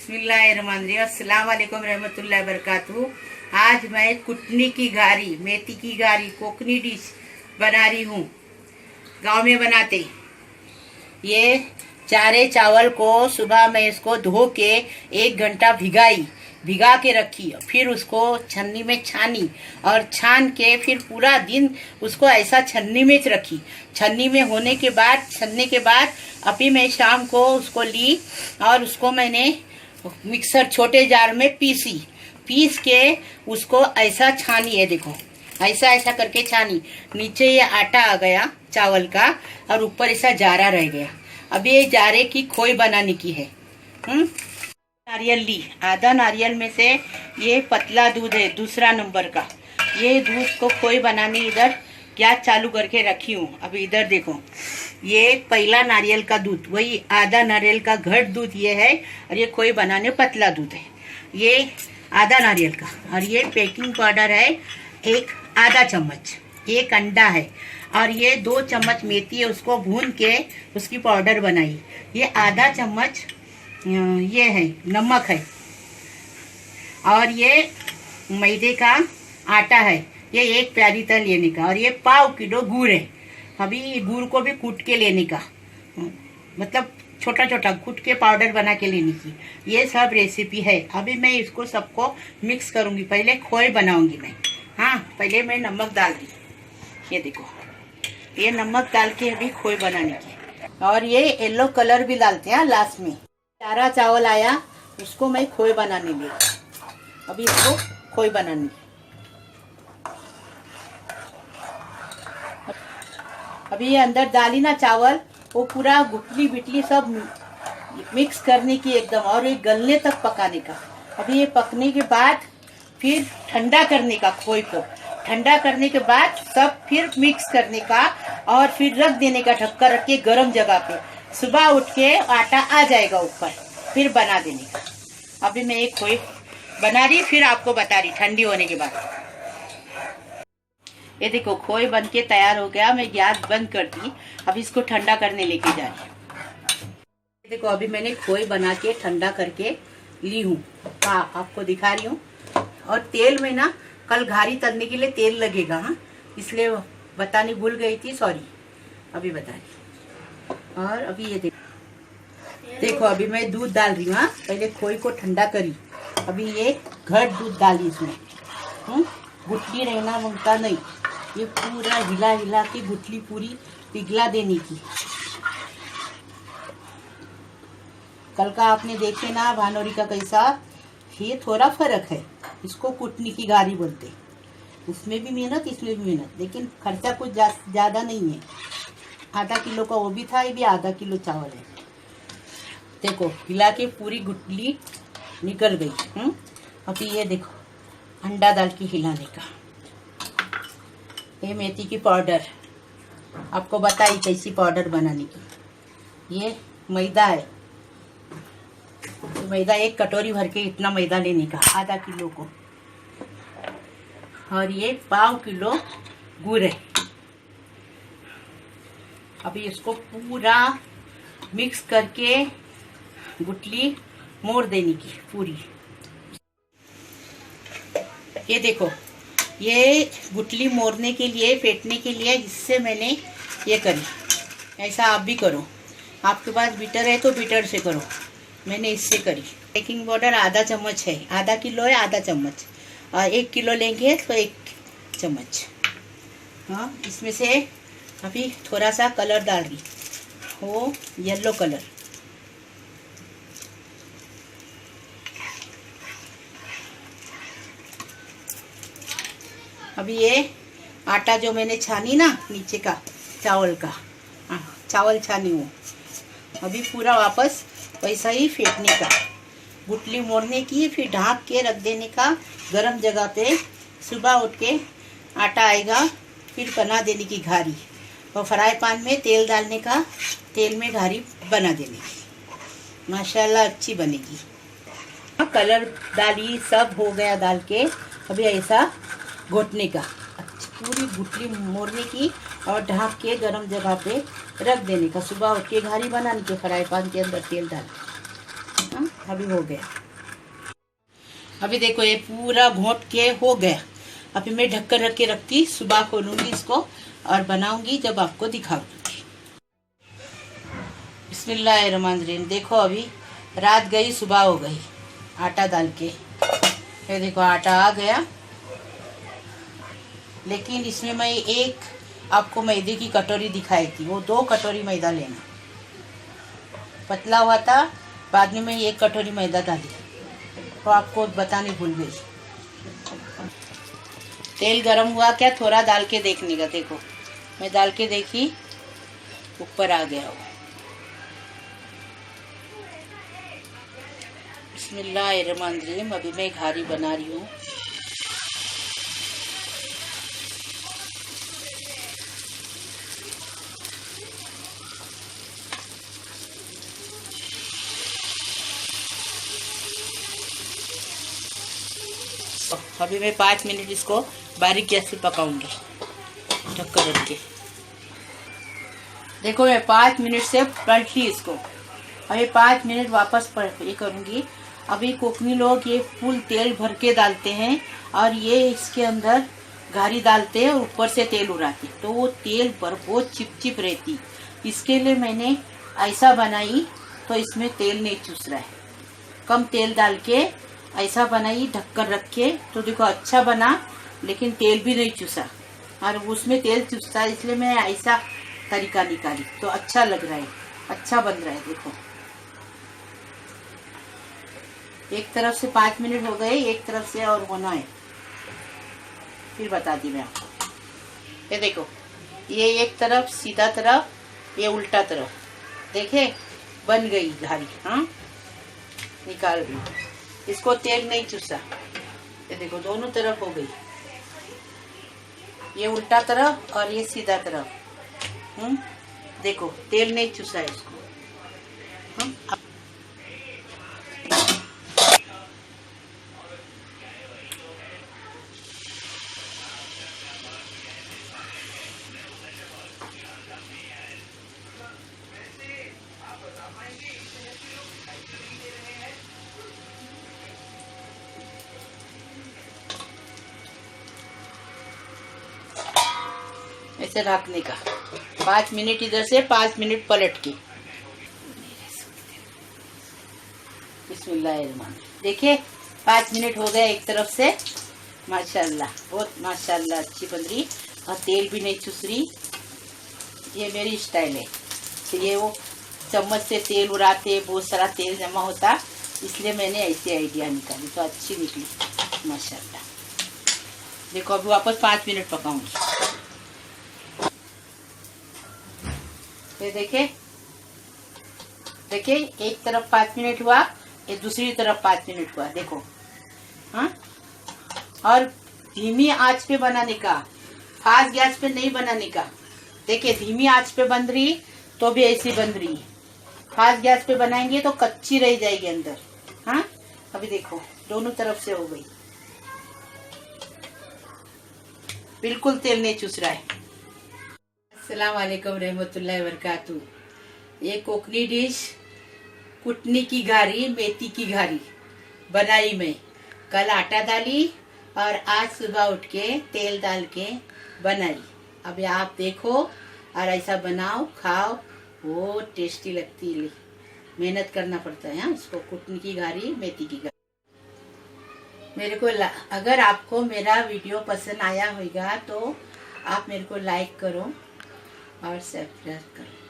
बिस्मिल्लाहिर्रहमानिर्रहीम, अस्सलाम वालेकुम रहमतुल्लाहि बरकातहू। आज मैं कुटनी की गारी, मेथी की गारी, कोकनी डिश बना रही हूँ। गांव में बनाते ये चारे चावल को सुबह मैं इसको धो के 1 घंटा भिगा के रखी, फिर उसको छन्नी में छानी और छान के फिर पूरा दिन उसको ऐसा छन्नी में रखी। छन्नी में होने के बाद छन्ने के बाद अभी मैं शाम को उसको ली और उसको मैंने मिक्सर छोटे जार में पीस के उसको ऐसा छानी है। देखो ऐसा करके छानी। नीचे ये आटा आ गया चावल का और ऊपर ऐसा जारा रह गया। अब ये जारे की खोई बनाने की है। नारियल ली, आधा नारियल में से ये पतला दूध है दूसरा नंबर का। ये दूध को खोई बनाने इधर गैस चालू करके रखी हूँ। अब इधर देखो, ये पहला नारियल का दूध, वही आधा नारियल का घट दूध ये है और ये खोई बनाने पतला दूध है, ये आधा नारियल का। और ये बेकिंग पाउडर है एक आधा चम्मच, एक अंडा है और ये 2 चम्मच मेथी है, उसको भून के उसकी पाउडर बनाई। ये आधा चम्मच ये है नमक है और ये मैदे का आटा है, ये 1 प्याली तल लेने का। और ये 1/4 किलो गुड़ है। अभी गुड़ को भी कूट के लेने का, मतलब छोटा छोटा कूट के पाउडर बना के लेने की। ये सब रेसिपी है। अभी मैं इसको सबको मिक्स करूंगी। पहले खोए बनाऊंगी मैं। हाँ, पहले मैं नमक डाल दी। ये देखो, ये नमक डाल के अभी खोए बनाने की। और ये येलो कलर भी डालते हैं लास्ट में। चारा चावल आया, उसको मैं खोए बनाने ली। अभी इसको खोए बनानी। अभी ये अंदर डाली ना चावल, वो पूरा गुटली बिटली सब मिक्स करने की एकदम, और ये गलने तक पकाने का। अभी ये पकने के बाद फिर ठंडा करने का, खोए को ठंडा करने के बाद सब फिर मिक्स करने का और फिर रख देने का ढक्कन रख के गर्म जगह पे। सुबह उठ के आटा आ जाएगा ऊपर, फिर बना देने का। अभी मैं एक खोए बना रही, फिर आपको बता रही ठंडी होने के बाद। ये देखो खोए बन के तैयार हो गया। मैं गैस बंद कर दी। अब इसको ठंडा करने लेके जा रही। देखो अभी मैंने खोए बना के ठंडा करके ली हूँ। हाँ, आपको दिखा रही हूँ। और तेल में ना कल घारी तलने के लिए तेल लगेगा, हाँ, इसलिए बतानी भूल गई थी, सॉरी। अभी बता रही। और अभी ये देखो अभी मैं दूध डाल रही हूँ। हाँ, पहले खोए को ठंडा करी, अभी ये घट दूध डाली इसमें। गुठली रहना मांगता नहीं, ये पूरा हिला के गुठली पूरी पिघला देने की। कल का आपने देखे ना भानोरी का कैसा, ये थोड़ा फर्क है। इसको कुटनी की गारी बोलते, उसमें भी मेहनत इसमें भी मेहनत, लेकिन खर्चा कुछ ज्यादा नहीं है। आधा किलो का वो भी था, ये भी आधा किलो चावल है। देखो हिला के पूरी गुटली निकल गई। अभी ये देखो अंडा डाल के हिलाने का। ये मेथी की पाउडर आपको बताई कैसी पाउडर बनाने की। ये मैदा है, मैदा 1 कटोरी भर के इतना मैदा लेने का, आधा किलो को। और ये 1/4 किलो गुड़ है। अभी इसको पूरा मिक्स करके गुटली मोड़ देने की पूरी। ये देखो, ये गुटली मोड़ने के लिए, फेंटने के लिए इससे मैंने ये करी। ऐसा आप भी करो, आपके पास बीटर है तो बीटर से करो, मैंने इससे करी। बेकिंग पाउडर आधा चम्मच है, आधा किलो है आधा चम्मच, और 1 किलो लेंगे तो 1 चम्मच। हाँ, इसमें से अभी थोड़ा सा कलर डाल रही, वो येलो कलर। अभी ये आटा जो मैंने छानी ना नीचे का चावल का, चावल छानी वो, अभी पूरा वापस वैसा ही फेंटने का, गुटली मोड़ने की, फिर ढाँक के रख देने का गरम जगह पे। सुबह उठ के आटा आएगा, फिर बना देने की घारी, और फ्राई पैन में तेल डालने का, तेल में घारी बना देने की। माशाल्लाह अच्छी बनेगी। कलर डाली, सब हो गया डाल के। अभी ऐसा घोटने का, पूरी गुटली मोड़ने की और ढक के गरम जगह पे रख देने का। सुबह उठ के घारी बनाने के, फ्राई पैन के अंदर तेल डाल। अभी हो गया। अभी देखो ये पूरा घोट के हो गया। अभी मैं ढक्कन रख के रखती, सुबह खोलूंगी इसको और बनाऊंगी जब आपको दिखाऊंगी। बिस्मिल्लाहिर्रहमानिर्रहीम। देखो अभी रात गई सुबह हो गई आटा डाल के। ये देखो आटा आ गया, लेकिन इसमें मैं एक आपको मैदे की कटोरी दिखाई थी, वो 2 कटोरी मैदा लेना। पतला हुआ था, बाद में मैं 1 कटोरी मैदा डाली तो आपको बताने भूल गई। तेल गरम हुआ क्या, थोड़ा डाल के देखने का। देखो मैं डाल के देखी, ऊपर आ गया वो। बिस्मिल्लाहिर्रहमानिर्रहीम। अभी मैं घारी बना रही हूँ। अभी मैं 5 मिनट इसको बारीक गैस पे पकाऊंगी ढक्कन रख के। देखो मैं 5 मिनट से पलटी इसको। अभी 5 मिनट वापस ये करूंगी। अभी कोकनी लोग ये फुल तेल भर के डालते हैं और ये इसके अंदर घारी डालते हैं और ऊपर से तेल उड़ाते, तो वो तेल पर बहुत चिपचिप रहती। इसके लिए मैंने ऐसा बनाई, तो इसमें तेल नहीं चूस रहा है। कम तेल डाल के ऐसा बनाई ढक्कन रख के, तो देखो अच्छा बना, लेकिन तेल भी नहीं चूसा। और उसमें तेल चूसता, इसलिए मैं ऐसा तरीका निकाली, तो अच्छा लग रहा है, अच्छा बन रहा है। देखो एक तरफ से 5 मिनट हो गए, एक तरफ से और होना है, फिर बताती मैं आपको। ये देखो ये एक तरफ सीधा तरफ, ये उल्टा तरफ, देखे बन गई घारी। हाँ निकाल रही, इसको तेल नहीं चूसा। ये देखो दोनों तरफ हो गई, ये उल्टा तरफ और ये सीधा तरफ। देखो तेल नहीं चूसा है इसको। ऐसे ढकने का 5 मिनट, इधर से 5 मिनट पलट के। बिस्मिल्लाहिर्रहमानिर्रहीम। देखिए 5 मिनट हो गए एक तरफ से। माशाल्लाह, बहुत माशाल्लाह अच्छी बन रही और तेल भी नहीं चुस रही। ये मेरी स्टाइल है। तो ये वो चम्मच से तेल उड़ाते, बहुत सारा तेल जमा होता, इसलिए मैंने ऐसी आइडिया निकाली, तो अच्छी निकली माशाल्लाह। देखो अभी वापस 5 मिनट पकाऊंगी। ये देखे देखिए एक तरफ 5 मिनट हुआ, ये दूसरी तरफ 5 मिनट हुआ। देखो हाँ, और धीमी आंच पे बनाने का, फास्ट गैस पे नहीं बनाने का। देखिए धीमी आंच पे बन रही तो भी ऐसी बन रही, फास्ट गैस पे बनाएंगे तो कच्ची रह जाएगी अंदर। हाँ अभी देखो दोनों तरफ से हो गई, बिल्कुल तेल नहीं चूस रहा है। अस्सलाम वालेकुम रहमतुल्लाहि व बरकातहू। ये कोकनी डिश कुटनी की घारी, मेथी की घारी बनाई मैं। कल आटा डाली और आज सुबह उठ के तेल डाल के बनाई। अभी आप देखो और ऐसा बनाओ, खाओ, वो टेस्टी लगती है। मेहनत करना पड़ता है। हाँ इसको कुटनी की घारी, मेथी की घारी। मेरे को अगर आपको मेरा वीडियो पसंद आया होगा तो आप मेरे को लाइक करो और सब्सक्राइब करो।